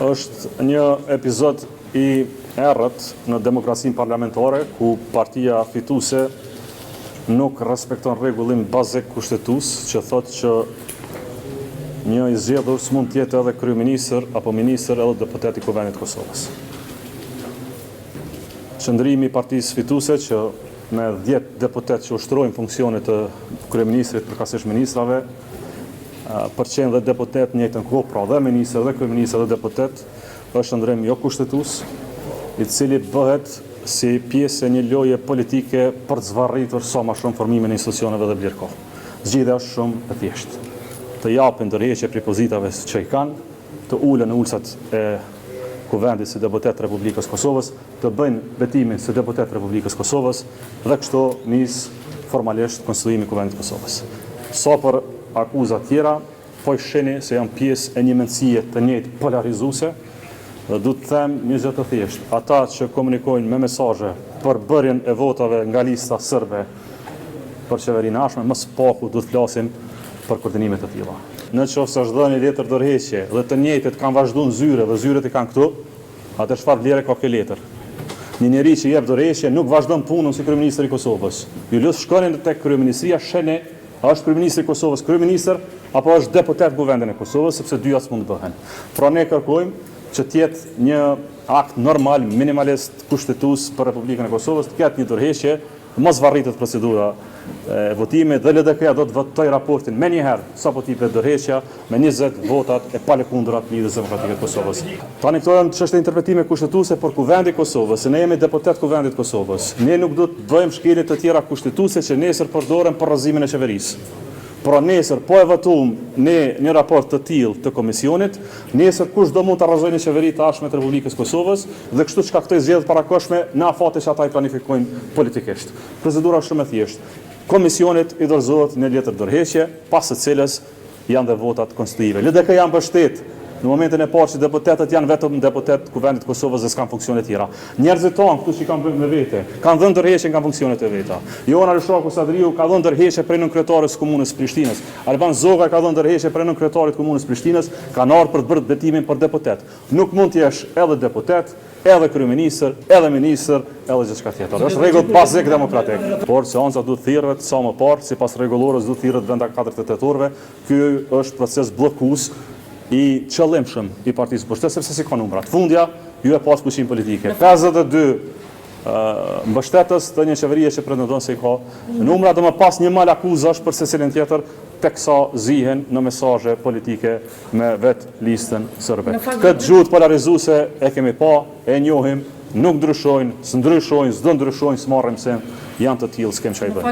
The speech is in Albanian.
Është një epizod i errët në demokracinë parlamentare, ku partia fituese nuk respekton rregullin bazik kushtetues që thotë që një i zgjedhur s'mund të jetë edhe kryeministër apo ministër edhe deputet i Kuvendit të Kosovës. Qëndrimi i partisë fituese që me 10 deputet që ushtrojnë funksionet të kryeministrit përkatësisht ministrave, përqen dhe deputet njëjtën kohë, pra dhe ministër dhe kryeministër dhe deputet, është ndrim jo kushtetues, i cili bëhet si pjesë e një loje politike për të zvarritur sa më shumë formimin e institucioneve dhe blerë kohë. Zgjidhja është shumë e thjeshtë. Të japin ndërheqje prepozitave që i kanë, të ulën në ulsat e Kuvendit si deputet të Republikës Kosovës, të bëjnë betimin si deputet të Republikës Kosovës dhe kështu nis formalisht konstituimi i Kuvendit të Kosovës. Sa për akuzat tjera, po i shihni se janë pjesë e një mendësie të njëjtë polarizuese. Dhe du të them një gjë të thjeshtë, ata që komunikojnë me mesazhe për bërjen e votave nga lista serbe për qeverinë ardhshme, më së paku du të flasim për koordinime të tilla. Në qoftë se është dhënë letër dorëheqje dhe të njëjtët kanë vazhduar në zyre dhe zyret i kanë këtu, atë çfarë vlere ka kjo letër? Një njerëz që jep dorëheqje nuk vazhdon punën si kryeministër i Kosovës. Ju lut shkonin tek kryeministria, sheni, a është kryeministri i Kosovës kryeministër apo është deputet në Kuvendin e Kosovës, sepse dyja s'mund të bëhen. Pra ne kërkojmë që tjetë një akt normal, minimalist, kushtetues për Republikën e Kosovës, të ketë një dorëheqje, mos varritet procedura e votimit dhe LDK-ja do të votoj raportin me njëherë sa po tipet dorëheqja me 20 votat e palëkundrat Lidhjes Demokratike të Kosovës. Tani këto janë çështje interpretime kushtetuese për Kuvendin e Kosovës, se ne jemi deputet Kuvendit të Kosovës. Ne nuk do të bëjmë shkelje të tjera kushtetuese që nesër përdoren për rrëzimin e qeverisë. Pra nesër po e votuam ne një raport të tillë të komisionit, nesër kush do mund të arrazojnë qeveritë të ardhshme të Republikës Kosovës dhe kështu çka këto zgjedhjet parakoshme në afate që ata i planifikojnë politikisht. Procedura është shumë e thjeshtë. Komisionit i dorëzohet një letër dorëheqje, pas së cilës janë dhe votat konstitutive. LDK janë mbështet në momentin e parë që deputetët janë vetëm deputet Kuvendit të Kosovës dhe s'kan funksione tjera. Njerëzit tonë këtu që kanë me vete, kanë dhënë dorëheqje nga funksionet e veta. Jona Lëshaku Sadriu ka dhënë dorëheqje prej nënkryetarës së komunës Prishtinës. Alban Zoga ka dhënë dorëheqje prej nënkryeitarit të komunës Prishtinës, kanë ardhur për të bërë betimin për deputet. Nuk mund të jesh edhe deputet, edhe kryeministër, edhe ministër, edhe gjithçka tjetër. Është rregull bazik demokratik. Por seanca duhet thirrët sa më parë, sipas rregullorës duhet thirrët brenda 48 orëve. Ky është proces bllokues i qëllimshëm i partisë mbështetëse sepse si ka numrat. Fundja ju e pas pushim politike. 52 mbështetës të një qeverie që pretendon se i ka numra, do më pas një mal akuzash për secilin tjetër, teksa zihen në mesazhe politike me vetë listën serbe. Këtë gjuhë polarizuese e kemi pa, e njohim, nuk ndryshojnë, s'ndryshojnë, s'do ndryshojnë, s'marrim se janë të tillë, s'kem çaj bën.